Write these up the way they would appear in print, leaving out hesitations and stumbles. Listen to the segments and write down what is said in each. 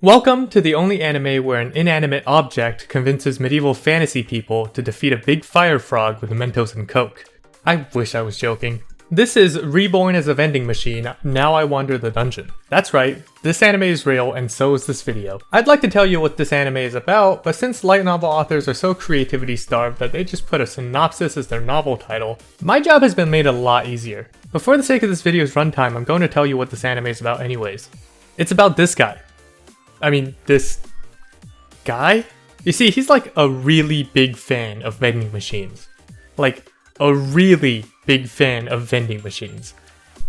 Welcome to the only anime where an inanimate object convinces medieval fantasy people to defeat a big fire frog with Mentos and Coke. I wish I was joking. This is Reborn as a Vending Machine, Now I Wander the Dungeon. That's right, this anime is real and so is this video. I'd like to tell you what this anime is about, but since light novel authors are so creativity starved that they just put a synopsis as their novel title, my job has been made a lot easier. But for the sake of this video's runtime, I'm going to tell you what this anime is about anyways. It's about this guy. This guy? You see, he's like a really big fan of vending machines. Like, a really big fan of vending machines.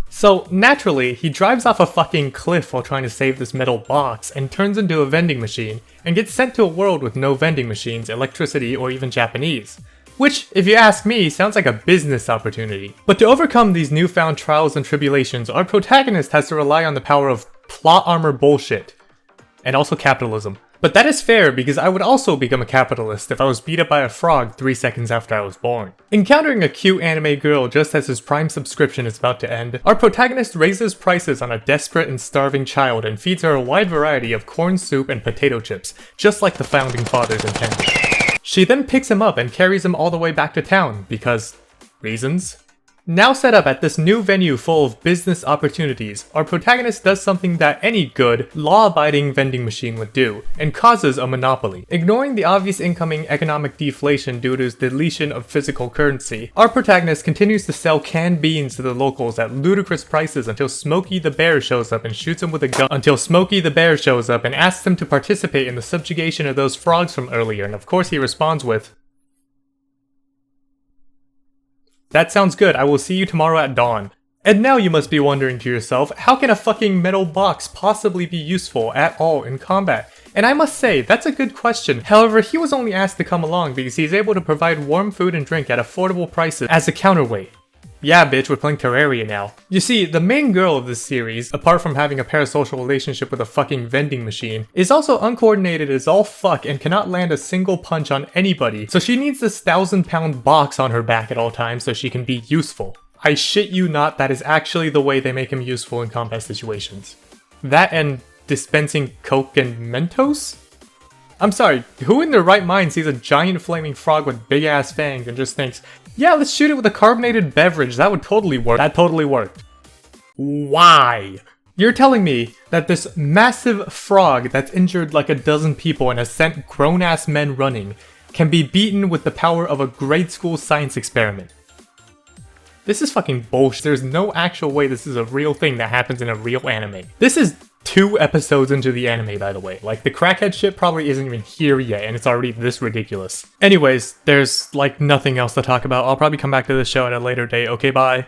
So, naturally, he drives off a fucking cliff while trying to save this metal box and turns into a vending machine and gets sent to a world with no vending machines, electricity, or even Japanese. Which, if you ask me, sounds like a business opportunity. But to overcome these newfound trials and tribulations, our protagonist has to rely on the power of plot armor bullshit. And also capitalism. But that is fair because I would also become a capitalist if I was beat up by a frog 3 seconds after I was born. Encountering a cute anime girl just as his Prime subscription is about to end, our protagonist raises prices on a desperate and starving child and feeds her a wide variety of corn soup and potato chips, just like the founding fathers intended. She then picks him up and carries him all the way back to town because reasons? Now set up at this new venue full of business opportunities, our protagonist does something that any good, law-abiding vending machine would do, and causes a monopoly. Ignoring the obvious incoming economic deflation due to his deletion of physical currency, our protagonist continues to sell canned beans to the locals at ludicrous prices until Smokey the Bear shows up and shoots him with a gun. Until Smokey the Bear shows up and asks him to participate in the subjugation of those frogs from earlier, and of course he responds with, "That sounds good, I will see you tomorrow at dawn." And now you must be wondering to yourself, how can a fucking metal box possibly be useful at all in combat? And I must say, that's a good question. However, he was only asked to come along because he's able to provide warm food and drink at affordable prices as a counterweight. Yeah bitch, we're playing Terraria now. You see, the main girl of this series, apart from having a parasocial relationship with a fucking vending machine, is also uncoordinated as all fuck and cannot land a single punch on anybody, so she needs this 1,000-pound box on her back at all times so she can be useful. I shit you not, that is actually the way they make him useful in combat situations. That and dispensing Coke and Mentos? I'm sorry, who in their right mind sees a giant flaming frog with big ass fangs and just thinks, yeah, let's shoot it with a carbonated beverage, that would totally work. That totally worked. Why? You're telling me that this massive frog that's injured like a dozen people and has sent grown-ass men running can be beaten with the power of a grade school science experiment. This is fucking bullshit. There's no actual way this is a real thing that happens in a real anime. This is 2 episodes into the anime, by the way. Like, the crackhead shit probably isn't even here yet, and it's already this ridiculous. Anyways, there's, like, nothing else to talk about. I'll probably come back to this show at a later date. Okay, bye.